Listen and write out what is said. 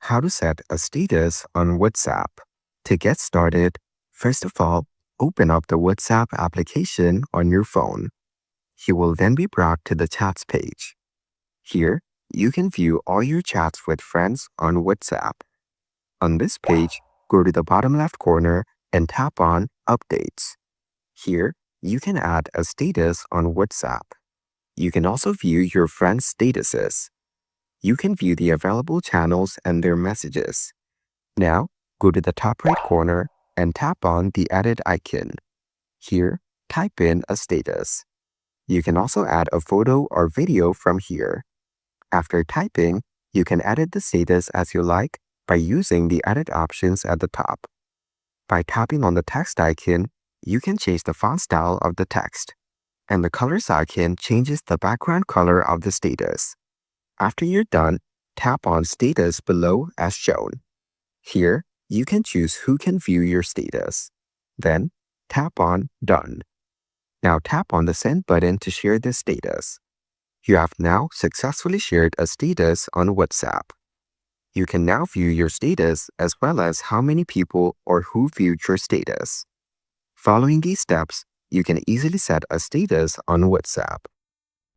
How to set a status on WhatsApp. To get started, first of all, open up the WhatsApp application on your phone. You will then be brought to the chats page. Here, you can view all your chats with friends on WhatsApp. On this page, go to the bottom left corner and tap on Updates. Here, you can add a status on WhatsApp. You can also view your friends' statuses. You can view the available channels and their messages. Now, go to the top right corner and tap on the edit icon. Here, type in a status. You can also add a photo or video from here. After typing, you can edit the status as you like by using the edit options at the top. By tapping on the text icon, you can change the font style of the text, and the colors icon changes the background color of the status. After you're done, tap on Status below as shown. Here, you can choose who can view your status. Then, tap on Done. Now tap on the Send button to share this status. You have now successfully shared a status on WhatsApp. You can now view your status as well as how many people or who viewed your status. Following these steps, you can easily set a status on WhatsApp.